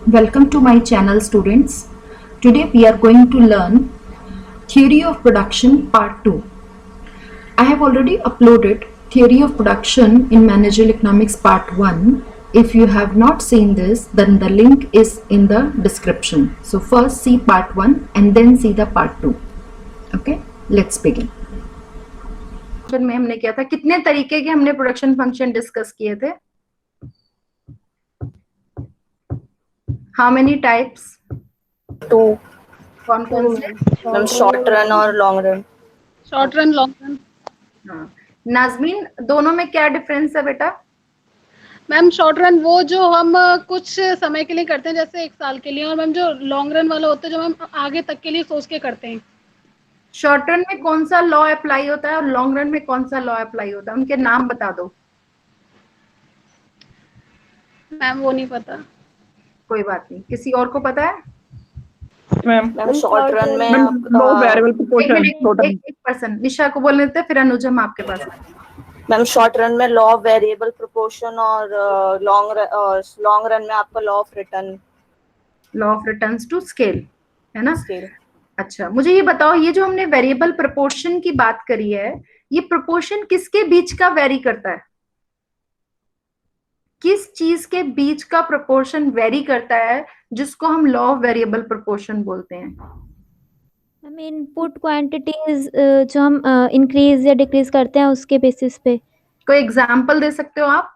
Welcome to my channel, students. Today we are going to learn Theory of Production Part 2. I have already uploaded Theory of Production in Managerial Economics Part 1. If you have not seen this, then the link is in the description. So first see Part 1 and then see the Part 2. Okay, let's begin. में हमने किया था, कितने तरीके के हमने production function discuss किए थे? How many types? 2. कौन से? मैम शॉर्ट रन और long run. Short run long run. हाँ, नाज़मीन, दोनों में क्या डिफरेंस है बेटा? मैम शॉर्ट रन वो जो हम कुछ समय के लिए करते हैं, जैसे 1 साल के लिए, और मैम जो लॉन्ग रन वाला होता है जो हम आगे तक के लिए सोच के करते हैं. शॉर्ट रन में कौन सा लॉ अप्लाई होता है और लॉन्ग रन में कौन सा लॉ अप्लाई होता है? उनके नाम बता दो. मैम वो नहीं पता. कोई बात नहीं, किसी और को पता है? मैम शॉर्ट रन में लो वेरिएबल प्रोपोर्शन. एक पर्सन निशा को बोलने देते, फिर अनुज हम आपके पास. मैम शॉर्ट रन में लॉ ऑफ वेरिएबल प्रोपोर्शन और लॉन्ग रन में आपका law of return. Law of returns to scale है ना? स्केल. अच्छा, मुझे ये बताओ, ये जो हमने वेरिएबल प्रोपोर्शन की बात करी है, ये प्रोपोर्शन किसके बीच का वेरी करता है? किस चीज के बीच का प्रोपोर्शन वेरी करता है जिसको हम लॉ ऑफ वेरिएबल प्रोपोर्शन बोलते हैं? हम इनपुट क्वांटिटीज जो हम इंक्रीज या डिक्रीज करते हैं उसके बेसिस पे. कोई एग्जांपल दे सकते हो आप?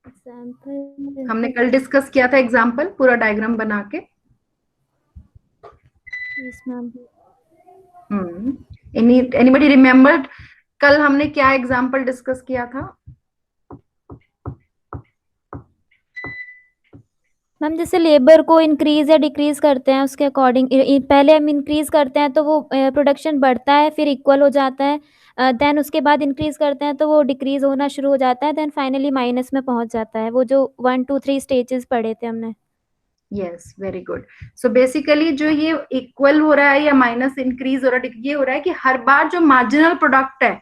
एग्जांपल हमने कल डिस्कस किया था एग्जांपल, पूरा डायग्राम बना के. एनीबॉडी रिमेम्बर्ड कल हमने क्या एग्जांपल डिस्कस किया था? मैम जैसे लेबर को इंक्रीज या डिक्रीज करते हैं उसके अकॉर्डिंग, पहले हम इंक्रीज करते हैं तो वो प्रोडक्शन बढ़ता है, फिर इक्वल हो जाता है, देन उसके बाद इंक्रीज करते हैं तो वो डिक्रीज होना शुरू हो जाता है, देन फाइनली माइनस में पहुंच जाता है. वो जो 1 2 3 स्टेजेस पढ़े थे हमने. Yes, very good. So basically जो ये इक्वल हो रहा है या माइनस इंक्रीज हो रहा है, ये हो रहा है कि हर बार जो मार्जिनल प्रोडक्ट है,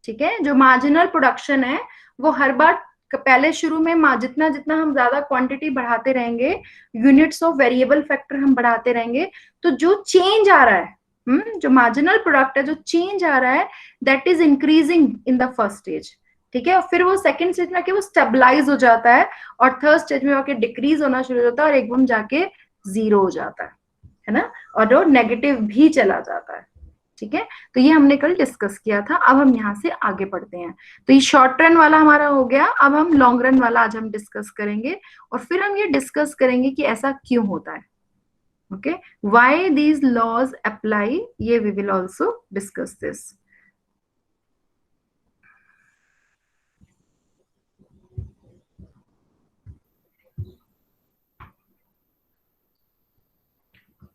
ठीक है, जो मार्जिनल प्रोडक्शन है वो हर बार पहले शुरू में जितना जितना हम ज्यादा क्वांटिटी बढ़ाते रहेंगे, यूनिट्स ऑफ वेरिएबल फैक्टर हम बढ़ाते रहेंगे, तो जो चेंज आ रहा है, जो मार्जिनल प्रोडक्ट है, जो चेंज आ रहा है, that is increasing in the first stage. ठीक है, और फिर वो सेकंड स्टेज में आके वो स्टेबलाइज हो जाता है और थर्ड स्टेज में आके डिक्रीज होना शुरू हो जाता है और एकदम जाके 0 हो जाता है ना, और वो नेगेटिव भी चला जाता है. ठीक है, तो ये हमने कल डिस्कस किया था. अब हम यहाँ से आगे बढ़ते हैं. तो ये शॉर्ट रन वाला हमारा हो गया. अब हम लॉन्ग रन वाला आज हम डिस्कस करेंगे और फिर हम ये डिस्कस करेंगे कि ऐसा क्यों होता है. Okay, why these laws apply, ये we will also discuss this.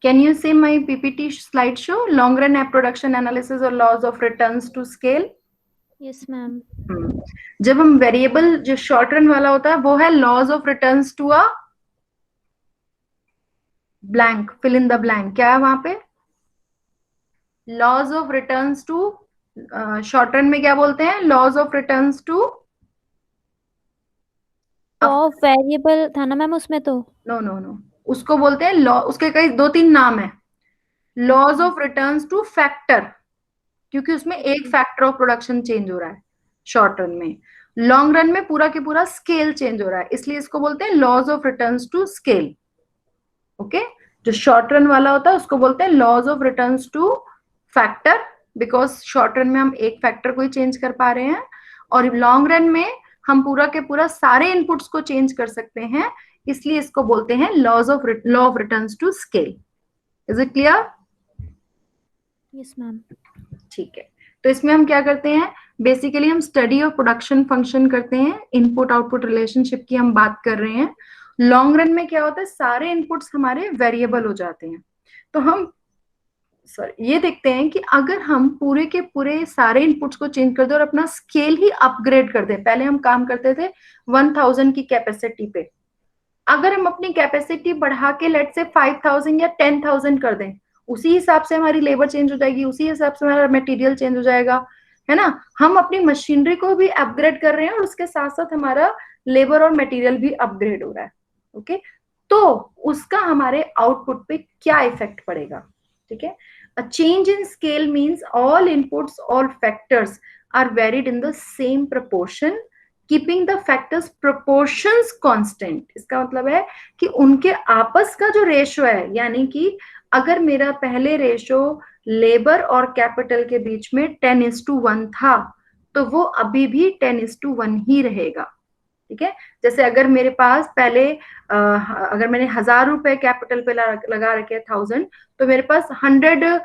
Can you see my PPT slideshow? Long run production analysis or laws of returns to scale? Yes ma'am. जब हम वेरिएबल जो शॉर्ट रन वाला होता है वो है laws of returns to a blank, fill in the blank. क्या है वहां पे? Laws of returns to, short run में क्या बोलते हैं? Laws of returns to of variable था ना मैम उसमें तो. नो, उसको बोलते हैं लॉ. उसके कई 2-3 नाम है. Laws of returns to factor, क्योंकि उसमें एक फैक्टर ऑफ प्रोडक्शन चेंज हो रहा है शॉर्ट रन में. लॉन्ग रन में पूरा के पूरा स्केल चेंज हो रहा है, इसलिए इसको बोलते हैं laws of returns to scale. Okay, जो शॉर्ट रन वाला होता है उसको बोलते हैं laws of returns to factor, because short run में हम एक फैक्टर को ही चेंज कर पा रहे हैं, और लॉन्ग रन में हम पूरा के पूरा सारे इनपुट्स को चेंज कर सकते हैं, इसलिए इसको बोलते हैं law of returns to scale. Is it clear? Yes ma'am. ठीक है, तो इसमें हम क्या करते हैं? बेसिकली हम स्टडी ऑफ प्रोडक्शन फंक्शन करते हैं. इनपुट आउटपुट रिलेशनशिप की हम बात कर रहे हैं. लॉन्ग रन में क्या होता है? सारे इनपुट्स हमारे वेरिएबल हो जाते हैं. तो हम ये देखते हैं कि अगर हम पूरे के पूरे सारे इनपुट्स को चेंज कर दें और अपना स्केल ही अपग्रेड कर दें. पहले हम काम करते थे 1000 की कैपेसिटी पे, अगर हम अपनी कैपेसिटी बढ़ा के लेट से 5000 या 10000 कर दें, उसी हिसाब से हमारी लेबर चेंज हो जाएगी, उसी हिसाब से हमारा मटेरियल चेंज हो जाएगा, है ना. हम अपनी मशीनरी को भी अपग्रेड कर रहे हैं और उसके साथ साथ हमारा लेबर और मटेरियल भी अपग्रेड हो रहा है. ओके, तो उसका हमारे आउटपुट पे क्या इफेक्ट पड़ेगा, ठीक है। A change in scale means all inputs all factors are varied in the same proportion keeping the factors proportions constant. इसका मतलब है कि उनके आपस का जो रेशो है, यानी कि अगर मेरा पहले रेशो लेबर और कैपिटल के बीच में 10:1 था, तो वो अभी भी 10:1 ही रहेगा, ठीक है। जैसे अगर मेरे पास पहले अगर मैंने 1000 रुपए कैपिटल पे लगा रखे 1000, तो मेरे पास 100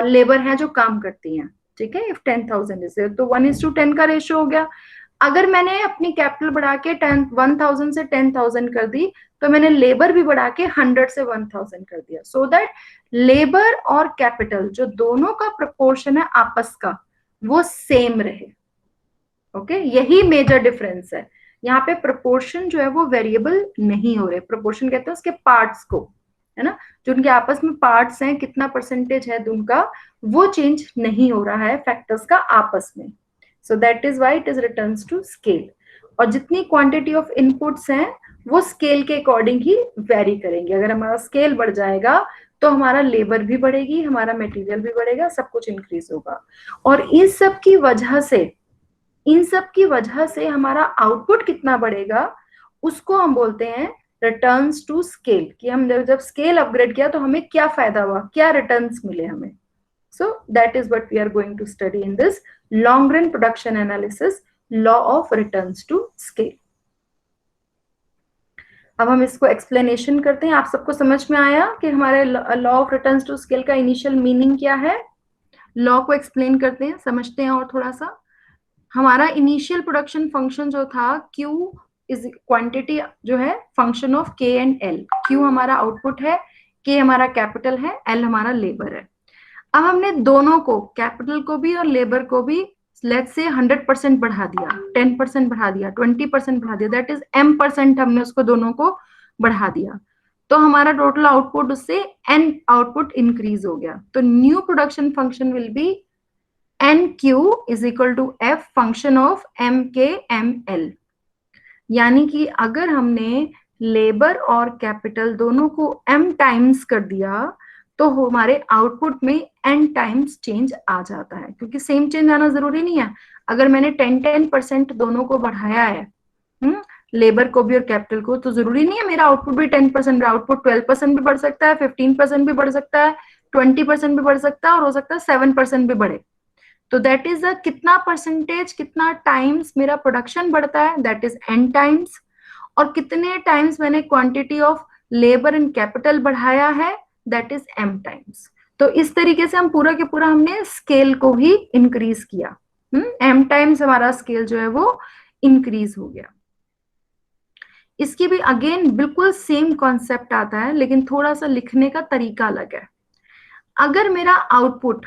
लेबर हैं जो काम करती हैं, ठीक है। इफ 10,000 इज तो 1:10 का रेशियो हो गया। अगर मैंने अपनी कैपिटल बढ़ा के 1000 से 10,000 कर दी, तो मैंने लेबर भी बढ़ा के 100 से 1000 कर दिया, सो दैट लेबर और कैपिटल जो दोनों का प्रोपोर्शन है आपस का, वो सेम रहे। ओके, यही मेजर डिफरेंस है। यहाँ पे प्रोपोर्शन जो है वो वेरिएबल नहीं हो रहे। प्रोपोर्शन कहते हैं उसके पार्ट्स को, है ना, जो उनके आपस में पार्ट्स हैं, कितना परसेंटेज है उनका, वो चेंज नहीं हो रहा है फैक्टर्स का आपस में। So that is why it is returns to scale. और जितनी क्वांटिटी ऑफ इनपुट्स हैं वो स्केल के अकॉर्डिंग ही वेरी करेंगे। अगर हमारा स्केल बढ़ जाएगा तो हमारा लेबर भी बढ़ेगी, हमारा मटेरियल भी बढ़ेगा, सब कुछ इंक्रीज होगा। और इस सब की वजह से हमारा आउटपुट कितना बढ़ेगा, उसको हम बोलते हैं रिटर्न्स टू स्केल। कि हम जब स्केल अपग्रेड किया तो हमें क्या फायदा हुआ, क्या रिटर्न्स मिले हमें। So that is what we are going to study in this long run production analysis, law of returns to scale. अब हम इसको एक्सप्लेनेशन करते हैं। आप सबको समझ में आया कि हमारे law of returns to scale का इनिशियल मीनिंग क्या है? लॉ को एक्सप्लेन करते हैं, समझते हैं और थोड़ा सा। हमारा इनिशियल प्रोडक्शन फंक्शन जो था, Q इज क्वांटिटी जो है function of K and L। Q हमारा आउटपुट है, K हमारा कैपिटल है, L हमारा लेबर है। अब हमने दोनों को, कैपिटल को भी और लेबर को भी, लेट्स से 100% बढ़ा दिया, 10% बढ़ा दिया, 20% बढ़ा दिया, दैट इज M% हमने उसको दोनों को बढ़ा दिया। तो हमारा टोटल आउटपुट उससे N आउटपुट इंक्रीज हो गया। तो new production function will be NQ is equal to F function of MKML। यानी कि अगर हमने लेबर और कैपिटल दोनों को M टाइम्स कर दिया तो हमारे आउटपुट में N टाइम्स चेंज आ जाता है, क्योंकि सेम चेंज आना जरूरी नहीं है। अगर मैंने 10% दोनों को बढ़ाया है, लेबर को भी और कैपिटल को, तो जरूरी नहीं है मेरा आउटपुट भी 10%, आउटपुट 12% भी बढ़ सकता है, 15% भी बढ़ सकता है, 20% भी बढ़ सकता है, और हो सकता है 7% भी बढ़े। तो दैट इज कितना परसेंटेज, कितना टाइम्स मेरा प्रोडक्शन बढ़ता है, दैट इज N टाइम्स। और कितने टाइम्स मैंने quantity of labour and capital बढ़ाया है, दैट इज M टाइम्स। तो इस तरीके से हम पूरा के पूरा हमने स्केल को ही इंक्रीज किया। M टाइम्स हमारा स्केल जो है वो इंक्रीज हो गया। इसकी भी अगेन बिल्कुल सेम कॉन्सेप्ट आता है, लेकिन थोड़ा सा लिखने का तरीका अलग है। अगर मेरा आउटपुट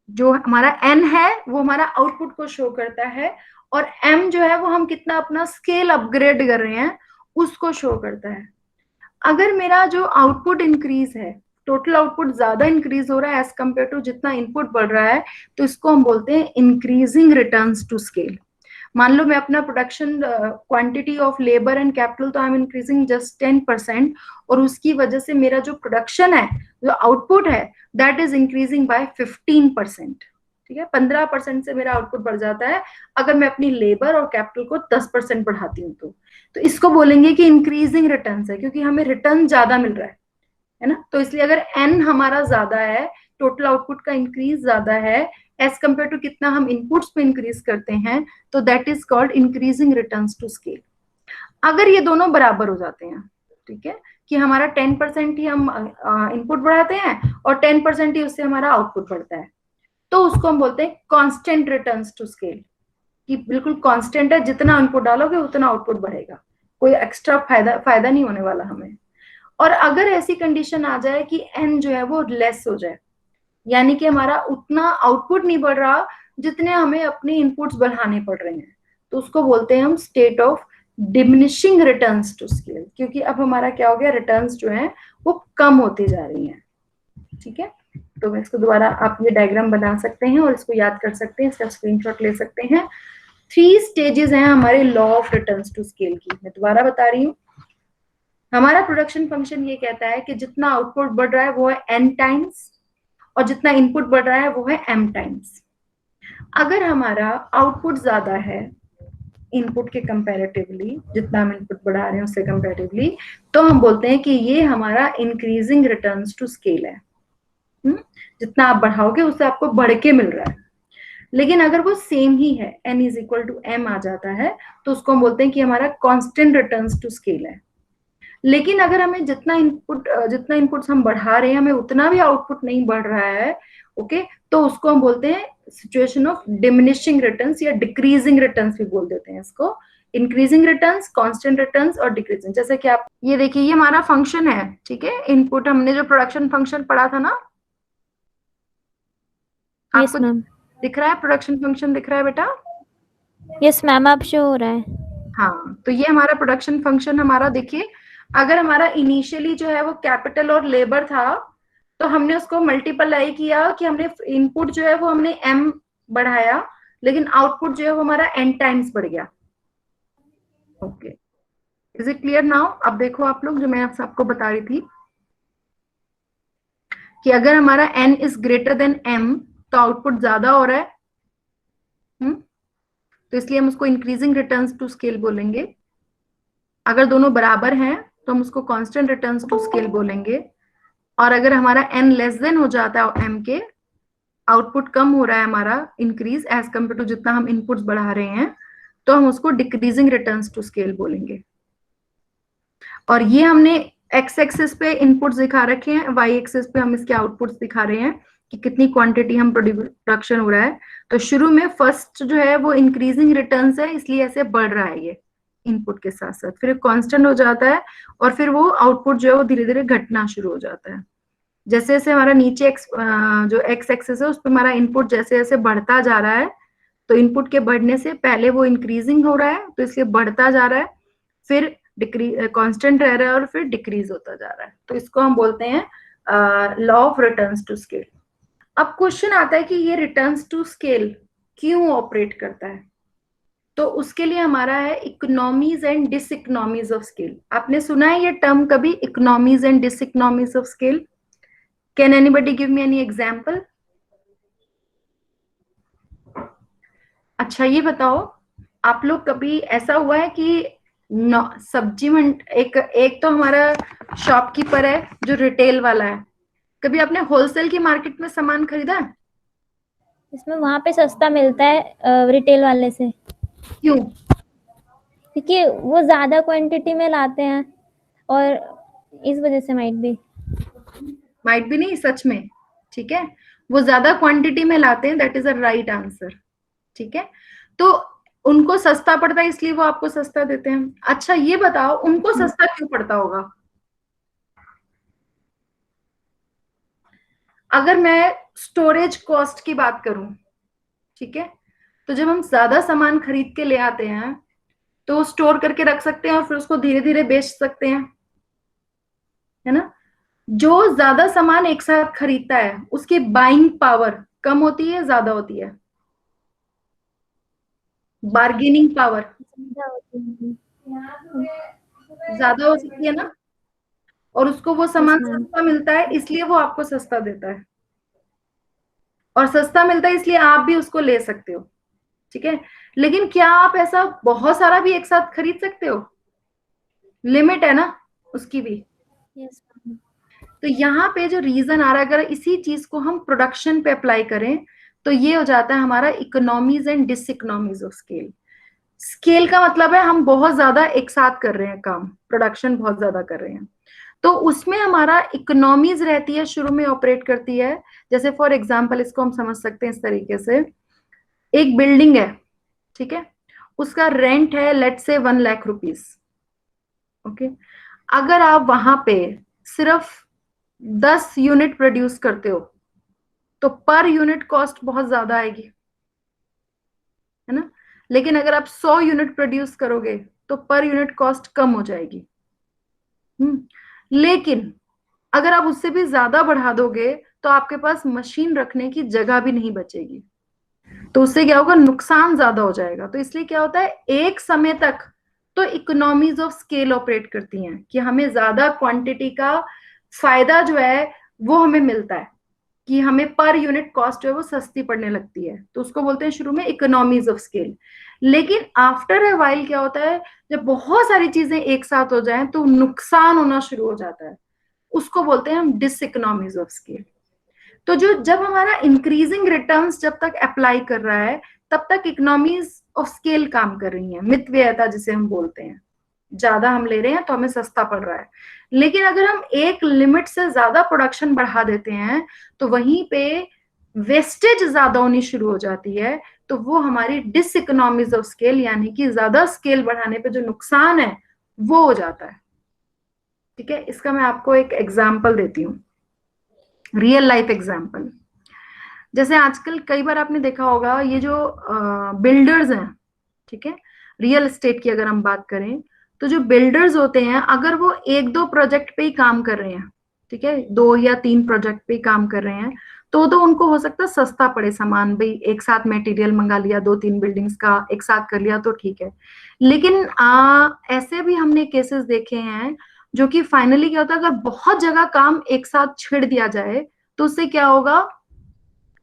जो हमारा N है वो हमारा आउटपुट को शो करता है, और M जो है वो हम कितना अपना स्केल अपग्रेड कर रहे हैं उसको शो करता है। अगर मेरा जो आउटपुट इंक्रीज है, टोटल आउटपुट ज्यादा इंक्रीज हो रहा है एज कम्पेयर टू जितना इनपुट बढ़ रहा है, तो इसको हम बोलते हैं इंक्रीजिंग रिटर्न्स टू स्केल। मान लो मैं अपना production quantity of labour and capital तो आई एम इंक्रीजिंग जस्ट 10%, और उसकी वजह से मेरा जो प्रोडक्शन है, जो आउटपुट है, दैट इज इंक्रीजिंग बाय 15%। ठीक है, 15% से मेरा आउटपुट बढ़ जाता है अगर मैं अपनी लेबर और कैपिटल को 10% बढ़ाती हूँ तो इसको बोलेंगे कि इंक्रीजिंग रिटर्न्स है, क्योंकि हमें रिटर्न ज्यादा मिल रहा है ना। तो इसलिए अगर N हमारा ज्यादा है, टोटल आउटपुट का इंक्रीज ज्यादा है एज कम्पेयर टू कितना हम इनपुट्स पे इंक्रीज करते हैं, तो that is called increasing returns to scale. अगर ये दोनों बराबर हो जाते हैं, ठीक है, कि हमारा 10% ही हम इनपुट बढ़ाते हैं और 10% ही उससे हमारा आउटपुट बढ़ता है, तो उसको हम बोलते हैं कांस्टेंट रिटर्न्स टू स्केल, कि बिल्कुल कांस्टेंट है, जितना इनपुट डालोगे उतना आउटपुट बढ़ेगा, कोई एक्स्ट्रा फायदा नहीं होने वाला हमें। और अगर ऐसी कंडीशन आ जाए कि N जो है वो लेस हो जाए, यानी कि हमारा उतना आउटपुट नहीं बढ़ रहा जितने हमें अपने इनपुट्स बढ़ाने पड़ रहे हैं, तो उसको बोलते हैं हम state of diminishing returns to scale, क्योंकि अब हमारा क्या हो गया, रिटर्न्स जो है वो कम होती जा रही हैं। ठीक है, तो मैं इसको दोबारा आप ये डायग्राम बना सकते हैं और इसको याद कर सकते हैं, इसका स्क्रीनशॉट ले सकते हैं। 3 स्टेजेस हैं हमारे law of returns to scale की। मैं दोबारा बता रही हूँ, हमारा प्रोडक्शन फंक्शन ये कहता है कि जितना आउटपुट बढ़ रहा है वो है n टाइम्स, और जितना इनपुट बढ़ रहा है वो है m टाइम्स। अगर हमारा आउटपुट ज्यादा है इनपुट के कंपैरेटिवली, जितना हम इनपुट बढ़ा रहे हैं उससे कंपैरेटिवली, तो हम बोलते हैं कि ये हमारा इंक्रीजिंग रिटर्न्स टू स्केल है। जितना आप बढ़ाओगे उससे आपको बढ़ के मिल रहा है। लेकिन अगर वो सेम ही है, n is equal to m आ जाता है, तो उसको हम बोलते हैं कि हमारा कांस्टेंट रिटर्न्स टू स्केल है। लेकिन अगर हमें जितना इनपुट्स हम बढ़ा रहे हैं हमें उतना भी आउटपुट नहीं बढ़ रहा है, ओके, तो उसको हम बोलते हैं सिचुएशन ऑफ डिमिनिशिंग रिटर्न्स, या डिक्रीजिंग रिटर्न्स भी बोल देते हैं इसको। इंक्रीजिंग रिटर्न्स, कांस्टेंट रिटर्न्स और डिक्रीजिंग। जैसे कि आप ये देखिए, ये हमारा फंक्शन है, ठीक है, इनपुट हमने जो प्रोडक्शन फंक्शन पढ़ा था ना, यस मैम। दिख रहा है प्रोडक्शन फंक्शन, दिख रहा है बेटा? यस मैम, आप शो हो रहा है। हाँ, तो ये हमारा प्रोडक्शन फंक्शन हमारा, देखिए अगर हमारा इनिशियली जो है वो कैपिटल और लेबर था, तो हमने उसको मल्टीप्लाई किया कि हमने इनपुट जो है वो हमने m बढ़ाया, लेकिन आउटपुट जो है वो हमारा n टाइम्स बढ़ गया। Okay, is it clear now? अब देखो आप लोग, जो मैं आप सबको बता रही थी कि अगर हमारा n is greater than m तो आउटपुट ज्यादा हो रहा है, तो इसलिए हम उसको इंक्रीजिंग रिटर्न्स टू स्केल बोलेंगे। अगर दोनों बराबर हैं तो हम उसको कांस्टेंट रिटर्न्स टू स्केल बोलेंगे। और अगर हमारा n लेस देन हो जाता है m के, आउटपुट कम हो रहा है हमारा, इंक्रीज एज कम्पेयर टू जितना हम इनपुट्स बढ़ा रहे हैं, तो हम उसको डिक्रीजिंग रिटर्न्स टू स्केल बोलेंगे। और ये हमने x एक्सिस पे इनपुट्स दिखा रखे हैं, y एक्सिस पे हम इसके आउटपुट्स दिखा रहे हैं कि कितनी क्वांटिटी हम प्रोडक्शन हो रहा है। तो शुरू में फर्स्ट जो है वो इंक्रीजिंग रिटर्न्स है, इसलिए ऐसे बढ़ रहा है ये इनपुट के साथ साथ, फिर कांस्टेंट हो जाता है, और फिर वो आउटपुट जो है वो धीरे धीरे घटना शुरू हो जाता है। जैसे जैसे हमारा नीचे जो x एक्सिस है उस पर हमारा इनपुट जैसे जैसे बढ़ता जा रहा है, तो इनपुट के बढ़ने से पहले वो इंक्रीजिंग हो रहा है, तो इसलिए बढ़ता जा रहा है, फिर कांस्टेंट रह रहा है, और फिर डिक्रीज होता जा रहा है। तो इसको हम बोलते हैं law of returns to scale. अब क्वेश्चन आता है कि ये रिटर्न्स टू स्केल क्यों ऑपरेट करता है? तो उसके लिए हमारा है economies and diseconomies of scale. आपने सुना है ये टर्म कभी, economies and diseconomies of scale? Can anybody give me any example? अच्छा ये बताओ, आप लोग कभी ऐसा हुआ है कि सब्जी एक तो हमारा शॉपकीपर है जो रिटेल वाला है, कभी आपने होलसेल की मार्केट में सामान खरीदा है? इसमें वहां पे सस्ता मिलता है रिटेल वाले से। क्यों? क्योंकि वो ज्यादा क्वांटिटी में लाते हैं, और इस वजह से माइट भी नहीं, सच में, ठीक है, वो ज्यादा क्वांटिटी में लाते हैं, that is a right answer, ठीक है। तो उनको सस्ता पड़ता है इसलिए वो आपको सस्ता देते हैं। अच्छा ये बताओ, उनको सस्ता क्यों पड़ता होगा? अगर मैं स्टोरेज कॉस्ट की बात करूं, ठीक है, तो जब हम ज्यादा सामान खरीद के ले आते हैं तो स्टोर करके रख सकते हैं और फिर उसको धीरे धीरे बेच सकते हैं, है ना। जो ज्यादा सामान एक साथ खरीदता है उसकी बाइंग पावर कम होती है, ज्यादा होती है? बार्गेनिंग पावर ज्यादा हो सकती है ना, और उसको वो सामान सस्ता मिलता है इसलिए वो आपको सस्ता देता है, और सस्ता मिलता है इसलिए आप भी उसको ले सकते हो, ठीक है। लेकिन क्या आप ऐसा बहुत सारा भी एक साथ खरीद सकते हो? लिमिट है ना उसकी भी। तो यहाँ पे जो रीजन आ रहा है, अगर इसी चीज को हम प्रोडक्शन पे अप्लाई करें तो ये हो जाता है हमारा economies and diseconomies of scale. Scale का मतलब है हम बहुत ज्यादा एक साथ कर रहे हैं काम, प्रोडक्शन बहुत ज्यादा कर रहे हैं, तो उसमें हमारा इकोनॉमीज रहती है, शुरू में ऑपरेट करती है। जैसे फॉर एग्जांपल इसको हम समझ सकते हैं इस तरीके से, एक बिल्डिंग है, ठीक है, उसका रेंट है let's say 1 lakh rupees, okay. अगर आप वहां पे सिर्फ 10 यूनिट प्रोड्यूस करते हो तो पर यूनिट कॉस्ट बहुत ज्यादा आएगी, है ना। लेकिन अगर आप 100 यूनिट प्रोड्यूस करोगे तो पर यूनिट कॉस्ट कम हो जाएगी। लेकिन अगर आप उससे भी ज्यादा बढ़ा दोगे तो आपके पास मशीन रखने की जगह भी नहीं बचेगी, तो उससे क्या होगा, नुकसान ज्यादा हो जाएगा। तो इसलिए क्या होता है, एक समय तक तो इकोनॉमीज ऑफ स्केल ऑपरेट करती हैं कि हमें ज्यादा क्वांटिटी का फायदा जो है वो हमें मिलता है, कि हमें पर यूनिट कॉस्ट जो है वो सस्ती पड़ने लगती है। तो उसको बोलते हैं शुरू में इकोनॉमीज ऑफ स्केल। लेकिन आफ्टर अ वाइल क्या होता है, जब बहुत सारी चीजें एक साथ हो जाएं तो नुकसान होना शुरू हो जाता है, उसको बोलते हैं हम डिसइकोनॉमीज ऑफ स्केल। तो जो जब हमारा इंक्रीजिंग रिटर्न्स जब तक अप्लाई कर रहा है तब तक इकोनॉमीज ऑफ स्केल काम कर रही है, मितव्ययता जिसे हम बोलते हैं। ज्यादा हम ले रहे हैं तो हमें सस्ता पड़ रहा है। लेकिन अगर हम एक लिमिट से ज्यादा प्रोडक्शन बढ़ा देते हैं तो वहीं पे वेस्टेज ज्यादा होनी शुरू हो जाती है। तो वो हमारी डिसइकोनॉमीज ऑफ स्केल, यानी कि ज्यादा स्केल बढ़ाने पे जो नुकसान है वो हो जाता है। ठीक है, इसका मैं आपको एक एग्जाम्पल देती हूँ, रियल लाइफ एग्जाम्पल। जैसे आजकल कई बार आपने देखा होगा, ये जो बिल्डर्स हैं, ठीक है, रियल एस्टेट की अगर हम बात करें तो जो बिल्डर्स होते हैं अगर वो एक दो प्रोजेक्ट पे ही काम कर रहे हैं, ठीक है, 2 या 3 प्रोजेक्ट पे ही काम कर रहे हैं, तो उनको हो सकता है सस्ता पड़े सामान, भाई एक साथ मटेरियल मंगा लिया 2-3 बिल्डिंग्स का एक साथ कर लिया तो ठीक है। लेकिन ऐसे भी हमने केसेस देखे हैं जो कि फाइनली क्या होता है, अगर बहुत जगह काम एक साथ छिड़ दिया जाए तो उससे क्या होगा,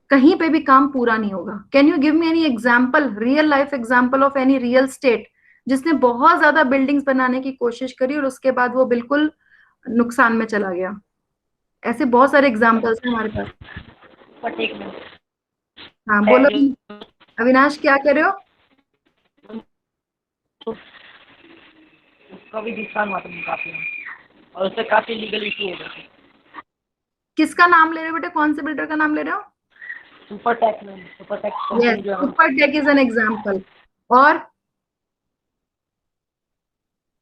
कहीं पे भी काम पूरा नहीं होगा। Can you give me any example, real life example of any real estate जिसने बहुत ज्यादा बिल्डिंग्स बनाने की कोशिश करी और उसके बाद वो बिल्कुल नुकसान में चला गया? ऐसे बहुत सारे एग्जाम्पल्स हैं हमारे पास। हाँ बोलो अविनाश, क्या कर रहे हो? उसका भी नुकसान हुआ था काफी, और उससे काफी लीगल इशू हो गए थे। किसका नाम ले रहे हो बेटे, कौन से बिल्डर का नाम ले रहे हो? Supertech yes, Supertech is an example. और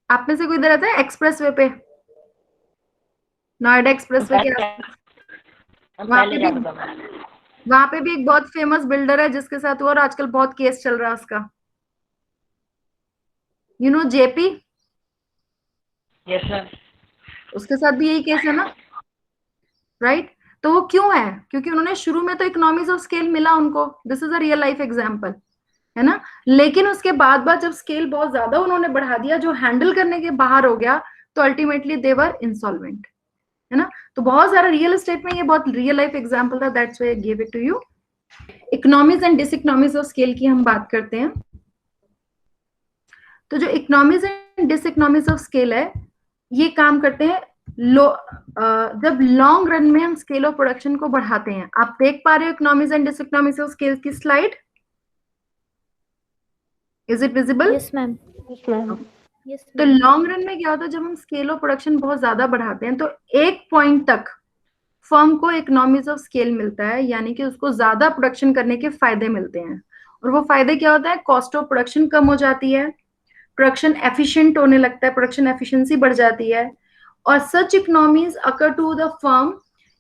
आप में से कोई इधर रहता है एक्सप्रेस वे पे, नोएडा एक्सप्रेस वे के आसपास? वहां पे भी एक बहुत फेमस बिल्डर है जिसके साथ हुआ और आजकल बहुत केस चल रहा है उसका। You know JP? Yes sir. उसके साथ भी यही केस है ना, राइट? तो वो क्यों है? क्योंकि उन्होंने शुरू में तो इकोनॉमीज ऑफ स्केल मिला उनको, this is a real life example, है ना। लेकिन उसके बाद जब स्केल बहुत ज्यादा उन्होंने बढ़ा दिया, जो हैंडल करने के बाहर हो गया, तो अल्टीमेटली दे वर इंसॉल्वेंट, है ना। तो बहुत सारा रियल एस्टेट में ये बहुत रियल लाइफ एग्जांपल था, that's why I give it to you. Economies and diseconomies of scale की हम बात करते हैं। तो जो economies and diseconomies of scale है, ये काम करते हैं जब लॉन्ग रन में हम स्केल ऑफ प्रोडक्शन को बढ़ाते हैं। आप देख पा रहे हो economies and diseconomies of scale की slide? Is it visible? Yes ma'am. तो लॉन्ग रन में क्या होता है, जब हम स्केल ऑफ प्रोडक्शन बहुत ज्यादा बढ़ाते हैं तो एक पॉइंट तक फर्म को इकोनॉमीज ऑफ स्केल मिलता है, यानी कि उसको ज्यादा प्रोडक्शन करने के फायदे मिलते हैं। और वो फायदे क्या होता है, कॉस्ट ऑफ प्रोडक्शन कम हो जाती है, प्रोडक्शन एफिशिएंट होने लगता है, प्रोडक्शन एफिशिएंसी बढ़ जाती है। और such economies accrue to the firm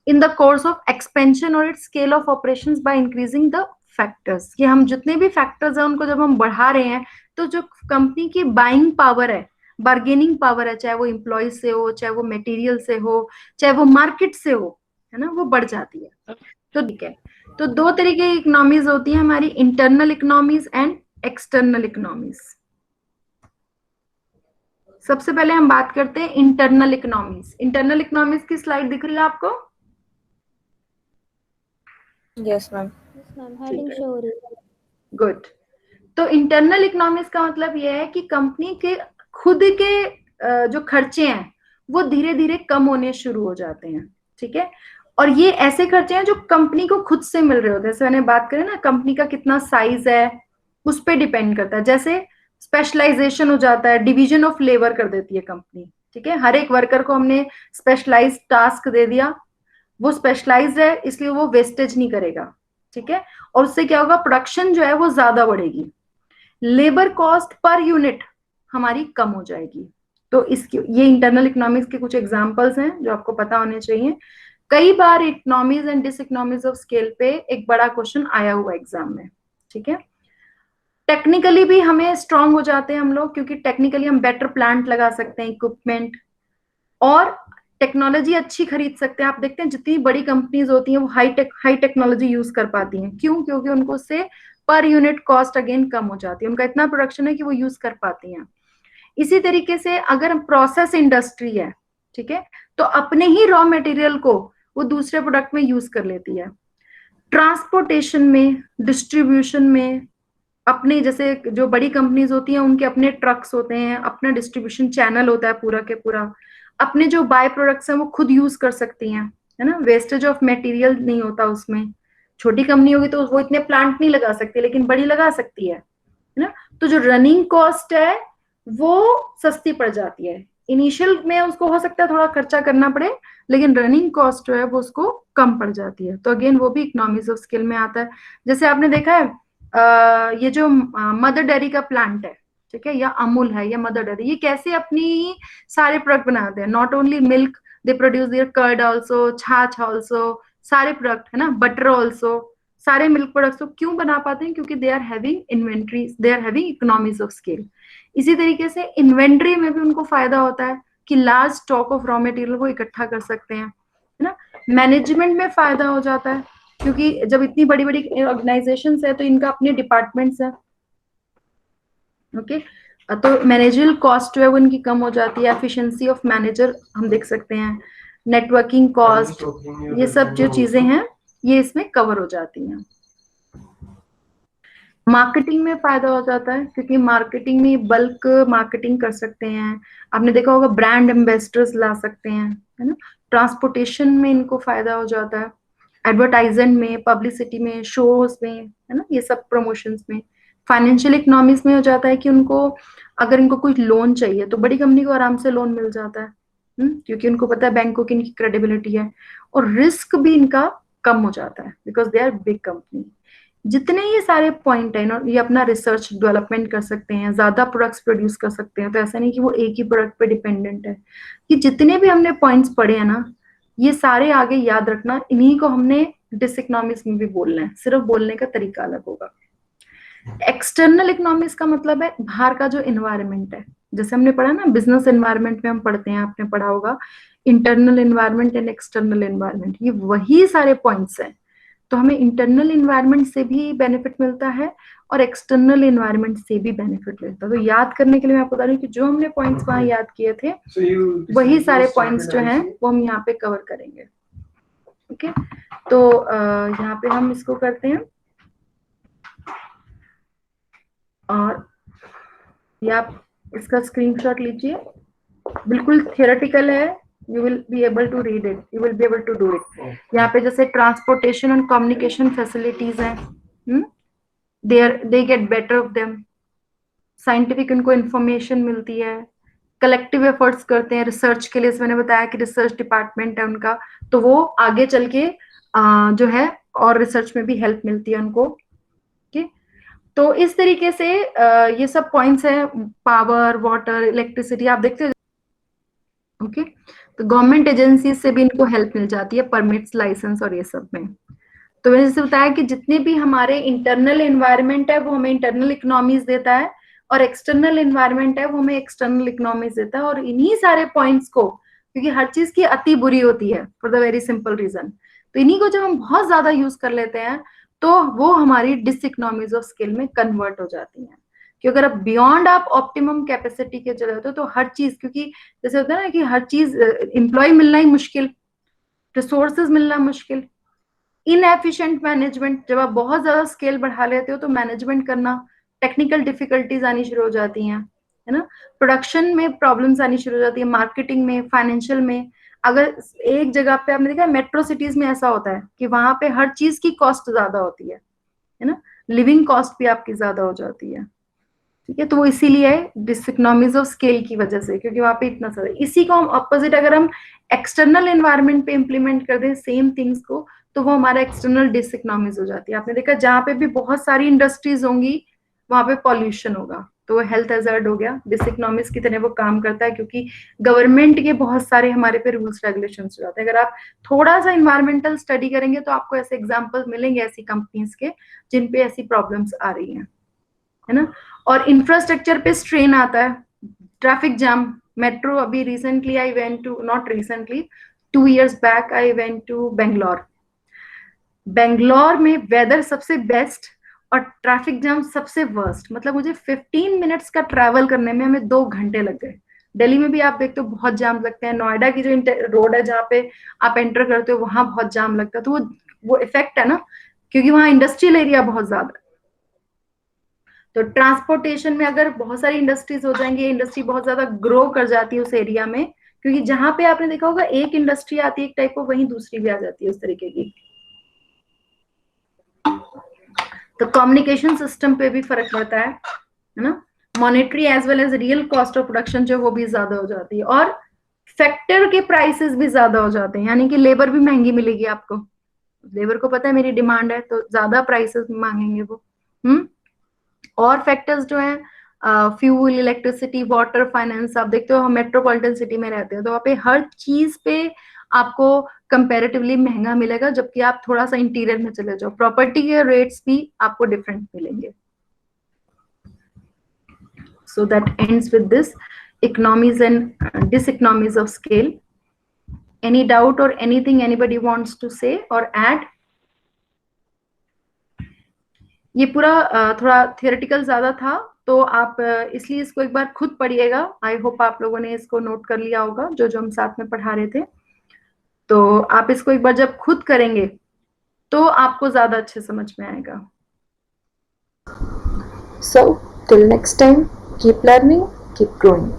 in the course of expansion और its scale of operations by increasing the factors. कि हम जितने भी फैक्टर्स हैं उनको जब हम बढ़ा रहे हैं तो जो कंपनी की बाइंग पावर है, बार्गेनिंग पावर है, चाहे वो एम्प्लॉय से हो, चाहे वो मटेरियल से हो, चाहे वो मार्केट से हो, है ना, वो बढ़ जाती है। तो ठीक है, तो 2 तरीके की इकोनॉमीज होती है हमारी, internal economies and external economies. सबसे पहले हम बात करते हैं इंटरनल इकोनॉमीज। इंटरनल इकोनॉमीज की स्लाइड दिख रही है आपको? Yes ma'am. हेडिंग शो हो रही है। गुड। तो इंटरनल इकोनॉमीज का मतलब यह है कि कंपनी के खुद के जो खर्चे हैं वो धीरे धीरे कम होने शुरू हो जाते हैं, ठीक है। और ये ऐसे खर्चे हैं जो कंपनी को खुद से मिल रहे होते हैं। जैसे मैंने बात करें ना, कंपनी का कितना साइज है उस पर डिपेंड करता है। जैसे स्पेशलाइजेशन हो जाता है, डिवीजन ऑफ लेबर कर देती है कंपनी, ठीक है। हर एक वर्कर को हमने स्पेशलाइज्ड टास्क दे दिया, वो स्पेशलाइज्ड है इसलिए वो वेस्टेज नहीं करेगा, ठीक है। और उससे क्या होगा, प्रोडक्शन जो है वो ज्यादा बढ़ेगी, लेबर कॉस्ट पर यूनिट हमारी कम हो जाएगी। तो इसकी ये इंटरनल इकोनॉमिक्स के कुछ एग्जांपल्स हैं जो आपको पता होने चाहिए। कई बार economies and diseconomies of scale पे एक बड़ा क्वेश्चन आया हुआ एग्जाम में, ठीक है। टेक्निकली भी हमें स्ट्रांग हो जाते हैं हम लोग, क्योंकि टेक्निकली हम बेटर प्लांट लगा सकते हैं, इक्विपमेंट, और टेक्नोलॉजी अच्छी खरीद सकते हैं। आप देखते हैं जितनी बड़ी कंपनीज होती हैं वो हाई टेक्नोलॉजी यूज कर पाती हैं। क्यों? क्योंकि उनको उससे per unit cost again come हो जाती है, उनका इतना प्रोडक्शन है कि वो यूज कर पाती हैं। इसी तरीके से अगर प्रोसेस इंडस्ट्री है, ठीक है, तो अपने ही रॉ मटेरियल को वो दूसरे प्रोडक्ट में यूज कर लेती है। ट्रांसपोर्टेशन में, डिस्ट्रीब्यूशन में, अपने जैसे जो बड़ी कंपनीज होती हैं उनके अपने ट्रक्स होते हैं, अपना डिस्ट्रीब्यूशन चैनल होता है पूरा के पूरा, अपने जो बाय प्रोडक्ट्स हैं वो खुद यूज कर सकती हैं, है ना, वेस्टेज ऑफ मटेरियल नहीं होता उसमें। छोटी कंपनी होगी तो वो इतने प्लांट नहीं लगा सकती, लेकिन बड़ी लगा सकती है ना। तो जो रनिंग कॉस्ट है वो सस्ती पड़ जाती है। इनिशियल में उसको हो सकता है थोड़ा खर्चा करना पड़े, लेकिन रनिंग कॉस्ट जो है वो उसको कम पड़ जाती है। तो अगेन वो भी इकोनॉमीज ऑफ स्केल में आता है। जैसे आपने देखा है ये जो मदर डेयरी का प्लांट है, ठीक है, या अमूल है या मदर डेयरी, ये कैसे अपनी सारे प्रोडक्ट बनाते हैं। Not only milk, they produce their curd also, chaas also, सारे प्रोडक्ट, है ना, बटर ऑल्सो, सारे मिल्क प्रोडक्ट्स। तो क्यों बना पाते हैं? क्योंकि they are having inventory, they are having economies of scale. इसी तरीके से इन्वेंट्री में भी उनको फायदा होता है कि large stock of raw material को इकट्ठा कर सकते हैं, है ना। मैनेजमेंट में फायदा हो जाता है, क्योंकि जब इतनी बड़ी बड़ी ऑर्गेनाइजेशंस है तो इनका अपने डिपार्टमेंट्स है, ओके। तो मैनेजरल कॉस्ट जो है वो इनकी कम हो जाती है। एफिशिएंसी ऑफ मैनेजर हम देख सकते हैं, नेटवर्किंग कॉस्ट, ये सब जो चीजें हैं ये इसमें कवर हो जाती हैं। मार्केटिंग में फायदा हो जाता है, क्योंकि मार्केटिंग में बल्क मार्केटिंग कर सकते हैं। आपने देखा होगा ब्रांड एम्बेसडर्स ला सकते हैं, है ना। ट्रांसपोर्टेशन में इनको फायदा हो जाता है, एडवर्टाइजमेंट में, पब्लिसिटी में, शोज में, है ना, ये सब प्रमोशंस में। फाइनेंशियल इकोनॉमिक्स में हो जाता है कि उनको अगर इनको कोई लोन चाहिए तो बड़ी कंपनी को आराम से लोन मिल जाता है, क्योंकि उनको पता है बैंकों की इनकी क्रेडिबिलिटी है, और रिस्क भी इनका कम हो जाता है because they are big company. जितने ये सारे पॉइंट है ना, ये अपना रिसर्च डेवलपमेंट कर सकते हैं, ज्यादा प्रोडक्ट्स प्रोड्यूस कर सकते हैं। तो ऐसा नहीं कि वो एक ही प्रोडक्ट पे डिपेंडेंट है। कि जितने भी हमने पॉइंट्स पढ़े हैं ना, ये सारे आगे याद रखना, इन्हीं को हमने डिसइकोनॉमिक्स में भी बोलना है, सिर्फ बोलने का तरीका अलग होगा। एक्सटर्नल इकोनॉमिक्स का मतलब है बाहर का जो एनवायरनमेंट है। जैसे हमने पढ़ा ना बिजनेस एनवायरनमेंट में हम पढ़ते हैं, आपने पढ़ा होगा internal environment and external environment, ये वही सारे पॉइंट्स हैं। तो हमें इंटरनल एनवायरनमेंट से भी बेनिफिट मिलता है और एक्सटर्नल एनवायरनमेंट से भी बेनिफिट मिलता है। तो याद करने के लिए मैं आपको बता रही हूँ कि जो हमने पॉइंट्स वहां याद किए थे वही सारे पॉइंट्स जो हैं वो हम यहाँ पे कवर करेंगे, ओके। तो यहाँ पे हम इसको करते हैं, और ये आप इसका स्क्रीनशॉट लीजिए, बिल्कुल थियोरेटिकल है, you will be able to read it, you will be able to do it। यहाँ पे जैसे ट्रांसपोर्टेशन एंड कम्युनिकेशन फैसिलिटीज हैं, they get better of them। Scientific उनको इंफॉर्मेशन मिलती है, कलेक्टिव एफर्ट्स करते हैं रिसर्च के लिए। मैंने बताया कि रिसर्च डिपार्टमेंट है उनका, तो वो आगे चल के जो है और रिसर्च में भी हेल्प मिलती है उनको, ठीक। तो इस तरीके से ये सब पॉइंट्स है, पावर, वाटर, इलेक्ट्रिसिटी, आप देखते हैं, ओके। तो गवर्नमेंट एजेंसी से भी इनको हेल्प मिल जाती है, परमिट्स, लाइसेंस और ये सब में। तो मैंने जैसे बताया कि जितने भी हमारे इंटरनल एनवायरनमेंट है वो हमें इंटरनल इकोनॉमीज देता है, और एक्सटर्नल एनवायरनमेंट है वो हमें एक्सटर्नल इकोनॉमीज देता है। और इन्हीं सारे पॉइंट्स को, क्योंकि हर चीज की अति बुरी होती है for the very simple reason, तो इन्हीं को जब हम बहुत ज्यादा यूज कर लेते हैं तो वो हमारी डिसइकोनॉमीज ऑफ स्केल में कन्वर्ट हो जाती हैं। कि अगर आप बियॉन्ड आप ऑप्टिमम कैपेसिटी के चले जाते हो तो हर चीज, क्योंकि जैसे होता है ना कि हर चीज एम्प्लॉय मिलना ही मुश्किल, रिसोर्सेज मिलना मुश्किल, इनएफिशिएंट मैनेजमेंट, जब आप बहुत ज्यादा स्केल बढ़ा लेते हो तो मैनेजमेंट करना, टेक्निकल डिफिकल्टीज आनी शुरू हो जाती हैं, है ना। प्रोडक्शन में प्रॉब्लम्स आनी शुरू हो जाती है, मार्केटिंग में, फाइनेंशियल में। अगर एक जगह पे आपने देखा मेट्रो सिटीज में ऐसा होता है कि वहां पे हर चीज की कॉस्ट ज्यादा होती है ना, लिविंग कॉस्ट भी आपकी ज्यादा हो जाती है, ठीक है। तो वो इसीलिए डिसइकोनॉमीज ऑफ स्केल की वजह से, क्योंकि वहां पे इतना सारा। इसी को हम ऑपोजिट अगर हम एक्सटर्नल एनवायरनमेंट पे इंप्लीमेंट कर दें सेम थिंग्स को, तो वो हमारा एक्सटर्नल डिसइकोनॉमीज हो जाती है। आपने देखा जहाँ पे भी बहुत सारी इंडस्ट्रीज होंगी वहां पे पॉल्यूशन होगा, तो वो हेल्थ हैजर्ड हो गया, डिसइकोनॉमीज की तरह वो काम करता है, क्योंकि गवर्नमेंट के बहुत सारे हमारे पे रूल्स रेगुलेशंस हो जाते हैं। अगर आप थोड़ा सा इन्वायरमेंटल स्टडी करेंगे तो आपको ऐसे एग्जांपल्स मिलेंगे ऐसी कंपनीज के जिन पे ऐसी प्रॉब्लम्स आ रही हैं, है ना। और इंफ्रास्ट्रक्चर पे स्ट्रेन आता है, ट्रैफिक जाम मेट्रो अभी recently I went to, not recently, 2 years back I went to Bangalore. Bangalore में वेदर सबसे बेस्ट और ट्रैफिक जाम सबसे वर्स्ट, मतलब मुझे 15 मिनट्स का ट्रैवल करने में हमें 2 घंटे लग गए। दिल्ली में भी आप देखते हो बहुत जाम लगते हैं, नोएडा की जो रोड है जहाँ पे आप एंटर करते हो वहां बहुत जाम लगता है, तो वो इफेक्ट है ना, क्योंकि वहां इंडस्ट्रियल एरिया बहुत ज्यादा है। तो ट्रांसपोर्टेशन में अगर बहुत सारी इंडस्ट्रीज हो जाएंगे, इंडस्ट्री बहुत ज्यादा ग्रो कर जाती है उस एरिया में, क्योंकि जहां पे आपने देखा होगा एक इंडस्ट्री आती है एक टाइप को, वहीं दूसरी भी आ जाती है उस तरीके की। तो कम्युनिकेशन सिस्टम पे भी फर्क पड़ता है ना, monetary as well as real cost of production जो वो भी ज्यादा हो जाती है, और फैक्टर के प्राइसेस भी ज्यादा हो जाते हैं, यानी कि लेबर भी महंगी मिलेगी आपको। लेबर को पता है मेरी डिमांड है तो ज्यादा प्राइसेस मांगेंगे वो। और फैक्टर्स जो है फ्यूल, इलेक्ट्रिसिटी, वाटर, फाइनेंस, आप देखते हो हम मेट्रोपॉलिटन सिटी में रहते हैं तो वहाँ पे हर चीज पे आपको कंपैरेटिवली महंगा मिलेगा, जबकि आप थोड़ा सा इंटीरियर में चले जाओ प्रॉपर्टी के रेट्स भी आपको डिफरेंट मिलेंगे। So that ends with this economies and diseconomies of scale. Any doubt or anything anybody wants to say or add? ये पूरा थोड़ा थियोरेटिकल ज्यादा था, तो आप इसलिए इसको एक बार खुद पढ़िएगा। आई होप आप लोगों ने इसको नोट कर लिया होगा जो हम साथ में पढ़ा रहे थे। तो आप इसको एक बार जब खुद करेंगे तो आपको ज्यादा अच्छे समझ में आएगा। So till next time, keep learning, keep growing.